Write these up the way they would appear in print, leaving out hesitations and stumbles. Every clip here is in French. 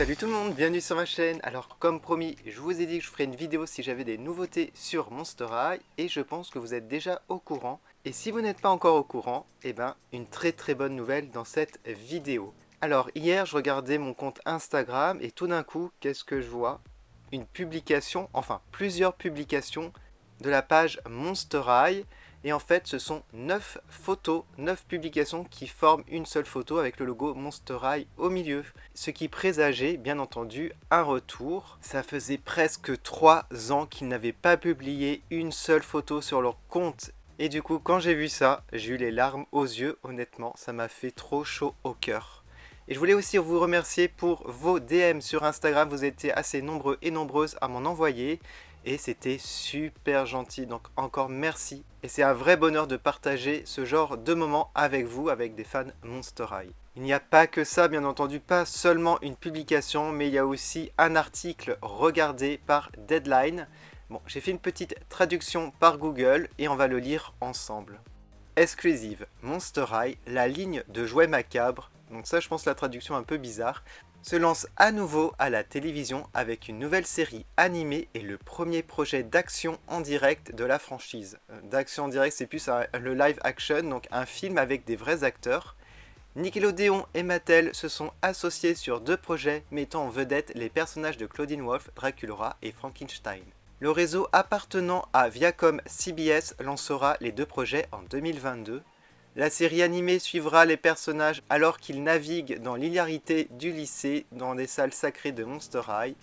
Salut tout le monde, bienvenue sur ma chaîne. Alors comme promis, je vous ai dit que je ferais une vidéo si j'avais des nouveautés sur Monster High et je pense que vous êtes déjà au courant. Et si vous n'êtes pas encore au courant, eh ben une très bonne nouvelle dans cette vidéo. Alors hier je regardais mon compte Instagram et tout d'un coup, qu'est-ce que je vois? Une publication, enfin plusieurs publications de la page Monster High. Et en fait, ce sont 9 photos, 9 publications qui forment une seule photo avec le logo Monster High au milieu. Ce qui présageait, bien entendu, un retour. Ça faisait presque 3 ans qu'ils n'avaient pas publié une seule photo sur leur compte. Et du coup, quand j'ai vu ça, j'ai eu les larmes aux yeux, honnêtement, ça m'a fait trop chaud au cœur. Et je voulais aussi vous remercier pour vos DM sur Instagram, vous étiez assez nombreux et nombreuses à m'en envoyer. Et c'était super gentil, donc encore merci. Et c'est un vrai bonheur de partager ce genre de moments avec vous, avec des fans Monster High. Il n'y a pas que ça, bien entendu, pas seulement une publication, mais il y a aussi un article regardé par Deadline. Bon, j'ai fait une petite traduction par Google et on va le lire ensemble. Exclusive, Monster High, la ligne de jouets macabres. Donc ça, je pense la traduction un peu bizarre. Se lance à nouveau à la télévision avec une nouvelle série animée et le premier projet d'action en direct de la franchise. D'action en direct, c'est plus le live action, donc un film avec des vrais acteurs. Nickelodeon et Mattel se sont associés sur 2 projets mettant en vedette les personnages de Claudine Wolf, Draculaura et Frankenstein. Le réseau appartenant à Viacom CBS lancera les 2 projets en 2022. La série animée suivra les personnages alors qu'ils naviguent dans l'hilarité du lycée dans des salles sacrées de Monster High.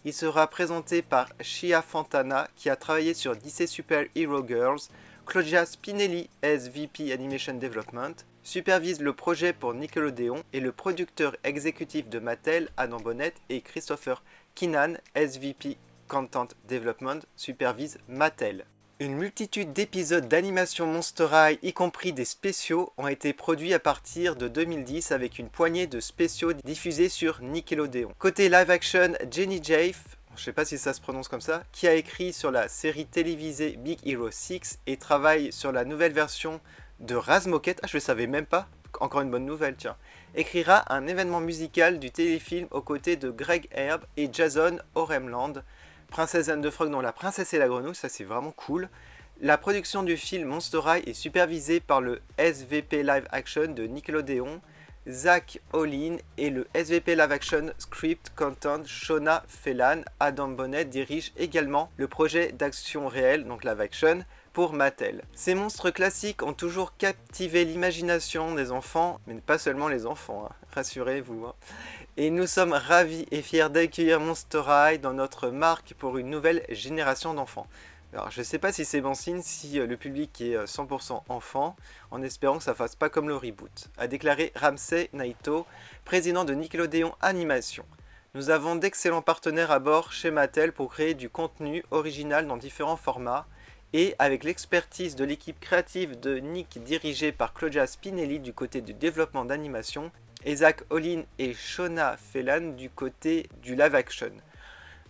Il sera présenté par Shia Fontana qui a travaillé sur DC Super Hero Girls. Claudia Spinelli, SVP Animation Development, supervise le projet pour Nickelodeon et le producteur exécutif de Mattel, Adam Bonnet, et Christopher Keenan, SVP Content Development, supervise Mattel. Une multitude d'épisodes d'animation Monster High, y compris des spéciaux, ont été produits à partir de 2010 avec une poignée de spéciaux diffusés sur Nickelodeon. Côté live action, Jenny Jaffe, je sais pas si ça se prononce comme ça, qui a écrit sur la série télévisée Big Hero 6 et travaille sur la nouvelle version de Razmoket, je le savais même pas, encore une bonne nouvelle tiens, écrira un événement musical du téléfilm aux côtés de Greg Herb et Jason Oremland. Princesse Anne de Frog dans La Princesse et la Grenouille, ça c'est vraiment cool. La production du film Monster High est supervisée par le SVP Live Action de Nickelodeon, Zach Olin, et le SVP Live Action Script Content Shona Phelan. Adam Bonnet dirige également le projet d'action réelle, donc live action, pour Mattel. Ces monstres classiques ont toujours captivé l'imagination des enfants, mais pas seulement les enfants, hein, rassurez-vous. Hein. Et nous sommes ravis et fiers d'accueillir Monster High dans notre marque pour une nouvelle génération d'enfants. Alors je sais pas si c'est bon signe si le public est 100% enfant, en espérant que ça fasse pas comme le reboot, a déclaré Ramsey Naito, président de Nickelodeon Animation. Nous avons d'excellents partenaires à bord chez Mattel pour créer du contenu original dans différents formats, et avec l'expertise de l'équipe créative de Nick dirigée par Claudia Spinelli du côté du développement d'animation, et Zach Olin et Shona Phelan du côté du live action.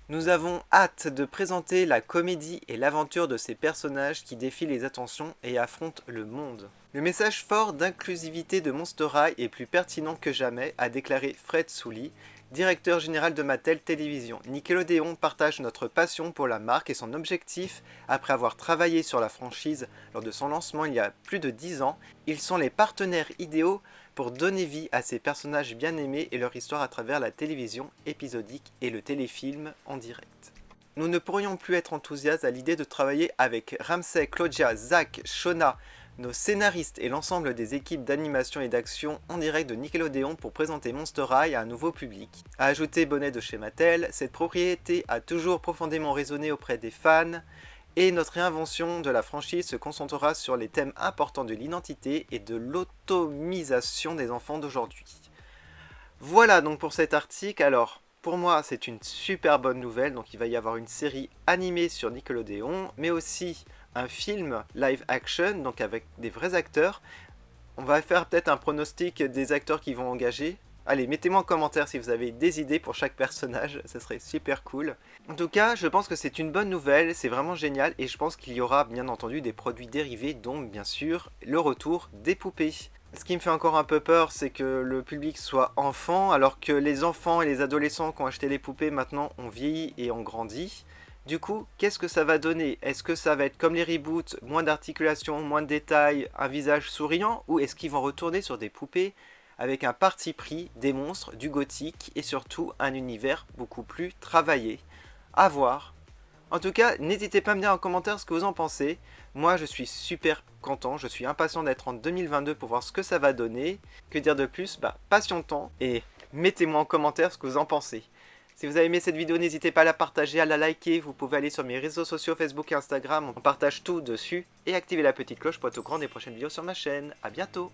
Nous avons hâte de présenter la comédie et l'aventure de ces personnages qui défient les attentions et affrontent le monde. Le message fort d'inclusivité de Monster High est plus pertinent que jamais, a déclaré Fred Souli, directeur général de Mattel Télévision. Nickelodeon partage notre passion pour la marque et son objectif, après avoir travaillé sur la franchise lors de son lancement il y a plus de 10 ans, ils sont les partenaires idéaux pour donner vie à ces personnages bien aimés et leur histoire à travers la télévision épisodique et le téléfilm en direct. Nous ne pourrions plus être enthousiastes à l'idée de travailler avec Ramsey, Claudia, Zach, Shona, nos scénaristes et l'ensemble des équipes d'animation et d'action en direct de Nickelodeon pour présenter Monster High à un nouveau public. A ajouté Bonnet de chez Mattel, cette propriété a toujours profondément résonné auprès des fans et notre réinvention de la franchise se concentrera sur les thèmes importants de l'identité et de l'automisation des enfants d'aujourd'hui. Voilà donc pour cet article. Alors, pour moi, c'est une super bonne nouvelle. Donc, il va y avoir une série animée sur Nickelodeon, mais aussi un film live action, donc avec des vrais acteurs. On va faire peut-être un pronostic des acteurs qui vont engager. Allez, mettez-moi en commentaire si vous avez des idées pour chaque personnage, ça serait super cool. En tout cas, je pense que c'est une bonne nouvelle, c'est vraiment génial, et je pense qu'il y aura bien entendu des produits dérivés, dont bien sûr le retour des poupées. Ce qui me fait encore un peu peur, c'est que le public soit enfant, alors que les enfants et les adolescents qui ont acheté les poupées maintenant ont vieilli et ont grandi. Du coup, qu'est-ce que ça va donner? Est-ce que ça va être comme les reboots, moins d'articulation, moins de détails, un visage souriant? Ou est-ce qu'ils vont retourner sur des poupées avec un parti pris, des monstres, du gothique et surtout un univers beaucoup plus travaillé? À voir. En tout cas, n'hésitez pas à me dire en commentaire ce que vous en pensez. Moi, je suis super content, je suis impatient d'être en 2022 pour voir ce que ça va donner. Que dire de plus? Patientons et mettez-moi en commentaire ce que vous en pensez. Si vous avez aimé cette vidéo, n'hésitez pas à la partager, à la liker. Vous pouvez aller sur mes réseaux sociaux Facebook et Instagram, on partage tout dessus. Et activer la petite cloche pour être au courant des prochaines vidéos sur ma chaîne. A bientôt!